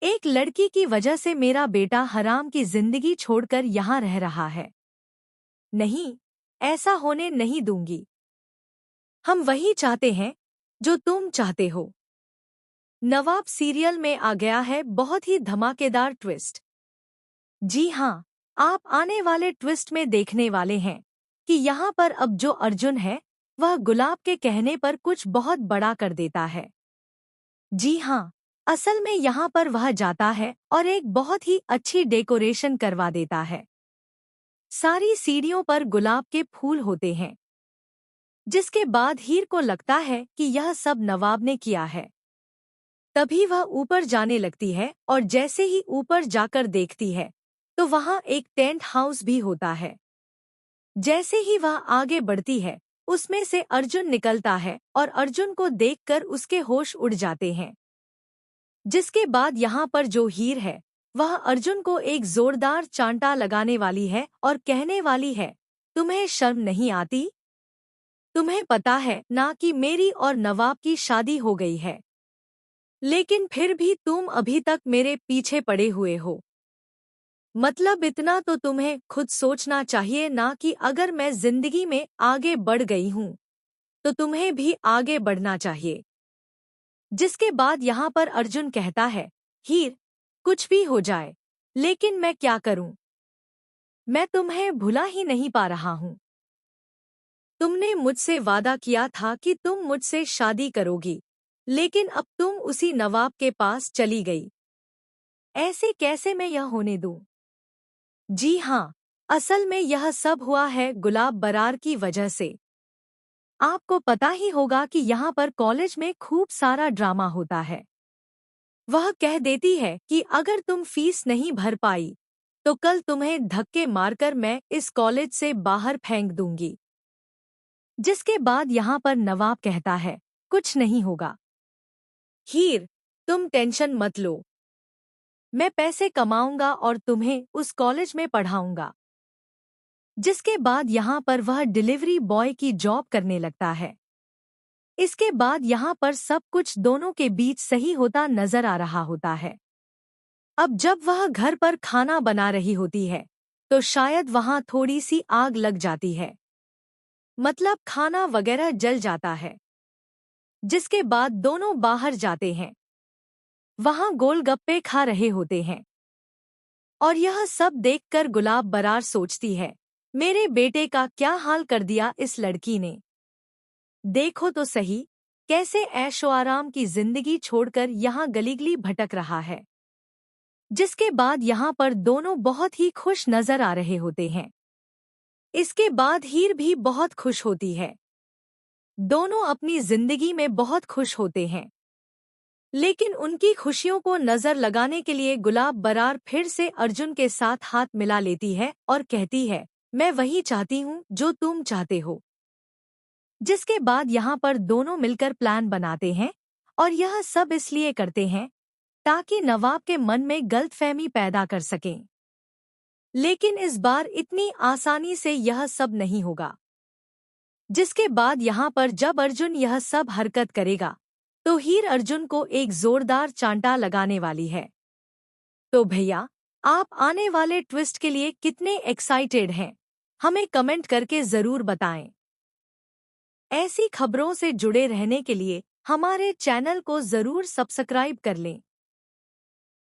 एक लड़की की वजह से मेरा बेटा हराम की जिंदगी छोड़कर यहाँ रह रहा है। नहीं, ऐसा होने नहीं दूंगी। हम वही चाहते हैं जो तुम चाहते हो। नवाब सीरियल में आ गया है बहुत ही धमाकेदार ट्विस्ट। जी हाँ, आप आने वाले ट्विस्ट में देखने वाले हैं कि यहाँ पर अब जो अर्जुन है वह गुलाब के कहने पर कुछ बहुत बड़ा कर देता है। जी हाँ, असल में यहाँ पर वह जाता है और एक बहुत ही अच्छी डेकोरेशन करवा देता है। सारी सीढ़ियों पर गुलाब के फूल होते हैं, जिसके बाद हीर को लगता है कि यह सब नवाब ने किया है। तभी वह ऊपर जाने लगती है और जैसे ही ऊपर जाकर देखती है तो वहाँ एक टेंट हाउस भी होता है। जैसे ही वह आगे बढ़ती है उसमें से अर्जुन निकलता है और अर्जुन को देखकर उसके होश उड़ जाते हैं। जिसके बाद यहाँ पर जो हीर है वह अर्जुन को एक जोरदार चांटा लगाने वाली है और कहने वाली है, तुम्हें शर्म नहीं आती? तुम्हें पता है ना कि मेरी और नवाब की शादी हो गई है, लेकिन फिर भी तुम अभी तक मेरे पीछे पड़े हुए हो। मतलब इतना तो तुम्हें खुद सोचना चाहिए ना कि अगर मैं जिंदगी में आगे बढ़ गई हूँ तो तुम्हें भी आगे बढ़ना चाहिए। जिसके बाद यहाँ पर अर्जुन कहता है, हीर, कुछ भी हो जाए लेकिन मैं क्या करूं? मैं तुम्हें भुला ही नहीं पा रहा हूं। तुमने मुझसे वादा किया था कि तुम मुझसे शादी करोगी, लेकिन अब तुम उसी नवाब के पास चली गई। ऐसे कैसे मैं यह होने दूं? जी हाँ, असल में यह सब हुआ है गुलाब बरार की वजह से। आपको पता ही होगा कि यहाँ पर कॉलेज में खूब सारा ड्रामा होता है। वह कह देती है कि अगर तुम फीस नहीं भर पाई तो कल तुम्हें धक्के मारकर मैं इस कॉलेज से बाहर फेंक दूंगी। जिसके बाद यहाँ पर नवाब कहता है, कुछ नहीं होगा हीर, तुम टेंशन मत लो। मैं पैसे कमाऊंगा और तुम्हें उस कॉलेज में पढ़ाऊंगा। जिसके बाद यहाँ पर वह डिलीवरी बॉय की जॉब करने लगता है। इसके बाद यहाँ पर सब कुछ दोनों के बीच सही होता नजर आ रहा होता है। अब जब वह घर पर खाना बना रही होती है तो शायद वहाँ थोड़ी सी आग लग जाती है, मतलब खाना वगैरह जल जाता है। जिसके बाद दोनों बाहर जाते हैं, वहाँ गोलगप्पे खा रहे होते हैं। और यह सब देखकर गुलाब बरार सोचती है, मेरे बेटे का क्या हाल कर दिया इस लड़की ने। देखो तो सही, कैसे ऐशो आराम की जिंदगी छोड़कर यहाँ गलीगली भटक रहा है। जिसके बाद यहाँ पर दोनों बहुत ही खुश नजर आ रहे होते हैं। इसके बाद हीर भी बहुत खुश होती है। दोनों अपनी जिंदगी में बहुत खुश होते हैं। लेकिन उनकी खुशियों को नजर लगाने के लिए गुलाब बरार फिर से अर्जुन के साथ हाथ मिला लेती है और कहती है, मैं वही चाहती हूँ जो तुम चाहते हो। जिसके बाद यहाँ पर दोनों मिलकर प्लान बनाते हैं और यह सब इसलिए करते हैं ताकि नवाब के मन में गलतफहमी पैदा कर सकें। लेकिन इस बार इतनी आसानी से यह सब नहीं होगा। जिसके बाद यहाँ पर जब अर्जुन यह सब हरकत करेगा तो हीर अर्जुन को एक जोरदार चांटा लगाने वाली है। तो भैया, आप आने वाले ट्विस्ट के लिए कितने एक्साइटेड हैं? हमें कमेंट करके जरूर बताएं। ऐसी खबरों से जुड़े रहने के लिए हमारे चैनल को जरूर सब्सक्राइब कर लें।